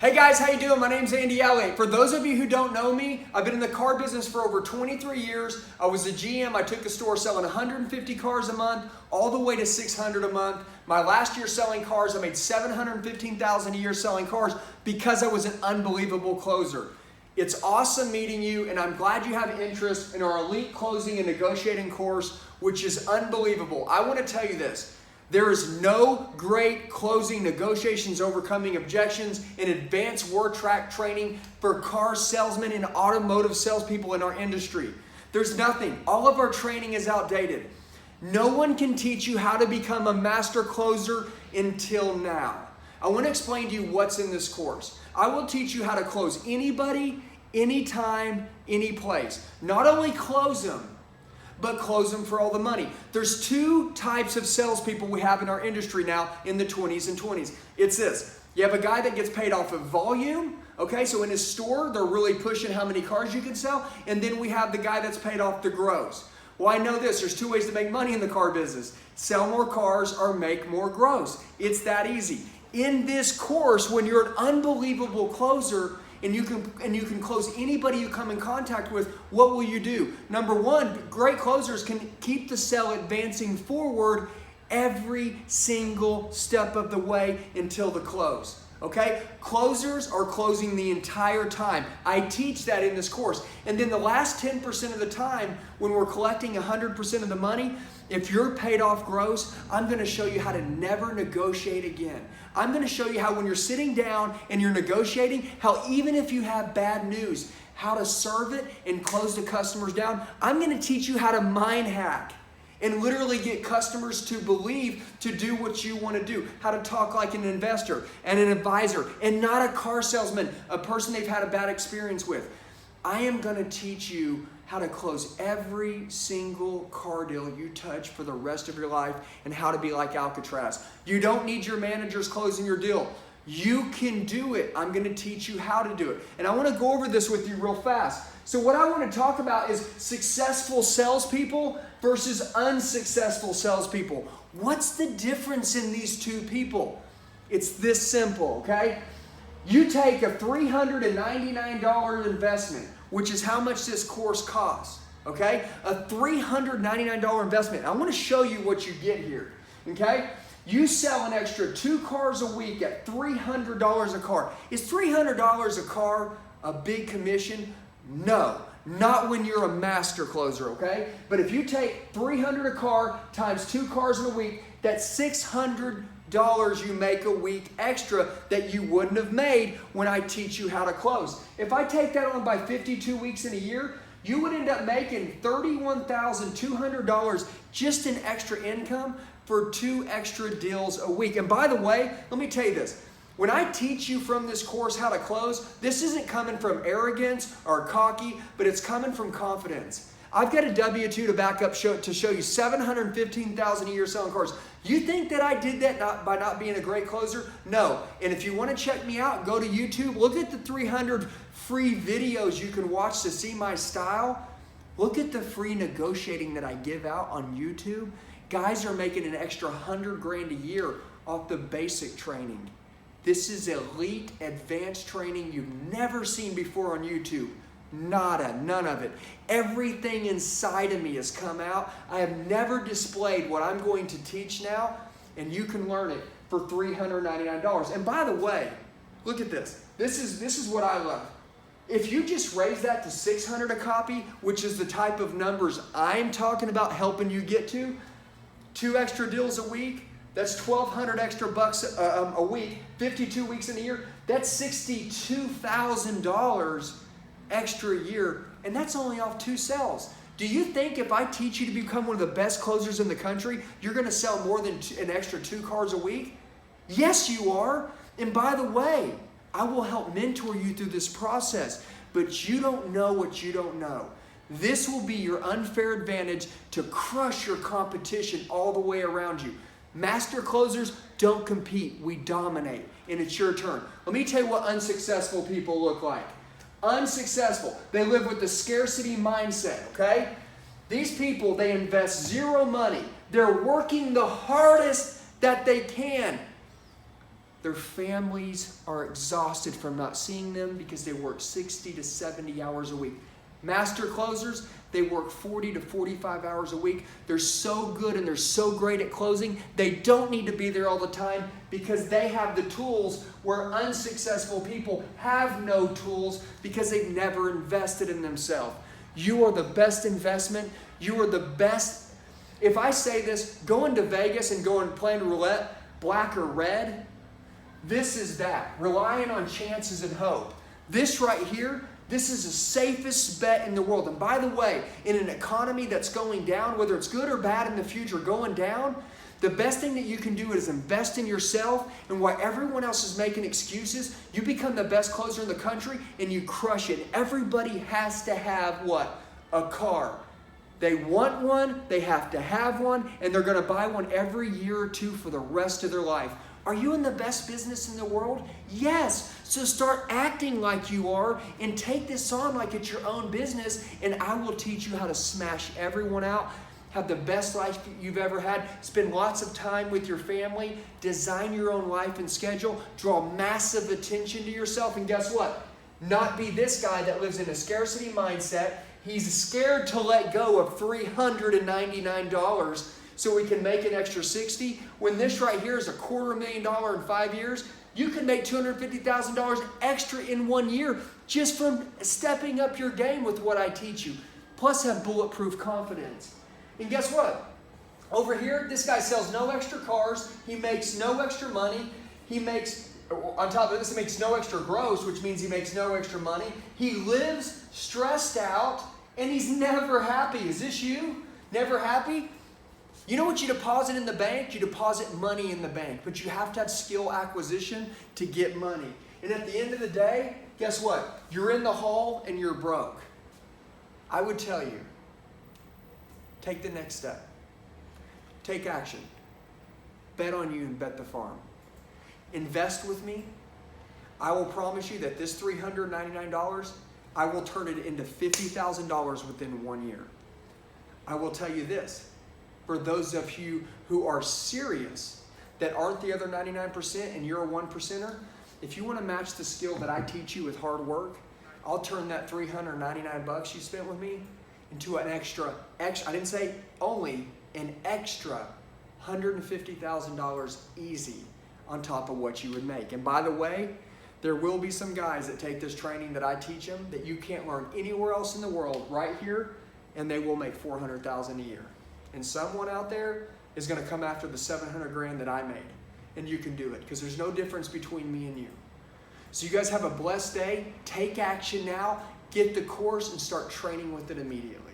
Hey guys, how you doing? My name's Andy Elliott. For those of you who don't know me, I've been in the car business for over 23 years. I was a GM. I took a store selling 150 cars a month, all the way to 600 a month. My last year selling cars, I made $715,000 a year selling cars because I was an unbelievable closer. It's awesome meeting you, and I'm glad you have interest in our elite closing and negotiating course, which is unbelievable. I want to tell you this. There is no great closing, negotiations, overcoming objections, and advanced word track training for car salesmen and automotive salespeople in our industry. There's nothing. All of our training is outdated. No one can teach you how to become a master closer until now. I want to explain to you what's in this course. I will teach you how to close anybody, anytime, any place. Not only close them, but close them for all the money. There's two types of salespeople we have in our industry now in the 20s and 20s. It's this. You have a guy that gets paid off of volume, okay? So in his store, they're really pushing how many cars you can sell. And then we have the guy that's paid off the gross. Well, I know this. There's two ways to make money in the car business. Sell more cars or make more gross. It's that easy. In this course, when you're an unbelievable closer, and you can close anybody you come in contact with, what will you do? Number one, great closers can keep the sale advancing forward every single step of the way until the close. Okay? Closers are closing the entire time. I teach that in this course. And then the last 10% of the time, when we're collecting 100% of the money, if you're paid off gross, I'm going to show you how to never negotiate again. I'm going to show you how when you're sitting down and you're negotiating, how even if you have bad news, how to serve it and close the customers down. I'm going to teach you how to mind hack and literally get customers to believe to do what you want to do. How to talk like an investor and an advisor and not a car salesman, a person they've had a bad experience with. I am going to teach you how to close every single car deal you touch for the rest of your life and how to be like Alcatraz. You don't need your managers closing your deal. You can do it. I'm going to teach you how to do it. And I want to go over this with you real fast. So what I want to talk about is successful salespeople versus unsuccessful salespeople. What's the difference in these two people? It's this simple, okay? You take a $399 investment, which is how much this course costs, okay? A $399 investment. I want to show you what you get here, okay? You sell an extra 2 cars a week at $300 a car. Is $300 a car a big commission? No, not when you're a master closer, okay? But if you take $300 a car times 2 cars in a week, that's $600 you make a week extra that you wouldn't have made when I teach you how to close. If I take that on by 52 weeks in a year, you would end up making $31,200 just in extra income for 2 extra deals a week. And by the way, let me tell you this. When I teach you from this course how to close, this isn't coming from arrogance or cocky, but it's coming from confidence. I've got a W-2 to back up to show you $715,000 a year selling cars. You think that I did that by not being a great closer? No. And if you want to check me out, go to YouTube. Look at the 300 free videos you can watch to see my style. Look at the free negotiating that I give out on YouTube. Guys are making an extra $100,000 a year off the basic training. This is elite advanced training you've never seen before on YouTube. Nada, none of it. Everything inside of me has come out. I have never displayed what I'm going to teach now, and you can learn it for $399. And by the way, look at this. This is what I love. If you just raise that to $600 a copy, which is the type of numbers I'm talking about helping you get to, 2 extra deals a week, that's $1,200 extra bucks a week, 52 weeks in a year, that's $62,000 extra a year, and that's only off 2 sales. Do you think if I teach you to become one of the best closers in the country, you're going to sell more than an extra 2 cars a week? Yes, you are. And by the way, I will help mentor you through this process, but you don't know what you don't know. This will be your unfair advantage to crush your competition all the way around you. Master closers don't compete, we dominate, and it's your turn. Let me tell you what unsuccessful people look like. Unsuccessful. They live with the scarcity mindset, okay? These people, they invest 0 money. They're working the hardest that they can. Their families are exhausted from not seeing them because they work 60 to 70 hours a week. Master closers, they work 40 to 45 hours a week. They're so good and they're so great at closing, they don't need to be there all the time because they have the tools where unsuccessful people have no tools because they've never invested in themselves. You are the best investment. You are the best. If I say this, going to Vegas and going playing roulette, black or red, this is that. Relying on chances and hope. This right here, this is the safest bet in the world. And by the way, in an economy that's going down, whether it's good or bad in the future, going down, the best thing that you can do is invest in yourself. And while everyone else is making excuses, you become the best closer in the country and you crush it. Everybody has to have what? A car. They want one, they have to have one, and they're going to buy one every year or two for the rest of their life. Are you in the best business in the world? Yes. So start acting like you are and take this on like it's your own business, and I will teach you how to smash everyone out, have the best life you've ever had, spend lots of time with your family, design your own life and schedule, draw massive attention to yourself, and guess what? Not be this guy that lives in a scarcity mindset. He's scared to let go of $399 so we can make an extra $60. When this right here is $250,000 in 5 years, you can make $250,000 extra in 1 year just from stepping up your game with what I teach you. Plus have bulletproof confidence. And guess what? Over here, this guy sells no extra cars. He makes no extra money. He makes, on top of this, he makes no extra gross, which means he makes no extra money. He lives stressed out, and he's never happy. Is this you? Never happy? You know what you deposit in the bank? You deposit money in the bank, but you have to have skill acquisition to get money. And at the end of the day, guess what? You're in the hole and you're broke. I would tell you, take the next step. Take action. Bet on you and bet the farm. Invest with me. I will promise you that this $399, I will turn it into $50,000 within 1 year. I will tell you this. For those of you who are serious, that aren't the other 99% and you're a 1%er, if you want to match the skill that I teach you with hard work, I'll turn that $399 you spent with me into an extra, I didn't say only, an extra $150,000 easy on top of what you would make. And by the way, there will be some guys that take this training that I teach them that you can't learn anywhere else in the world right here, and they will make $400,000 a year. And someone out there is going to come after the $700,000 that I made. And you can do it because there's no difference between me and you. So you guys have a blessed day. Take action now. Get the course and start training with it immediately.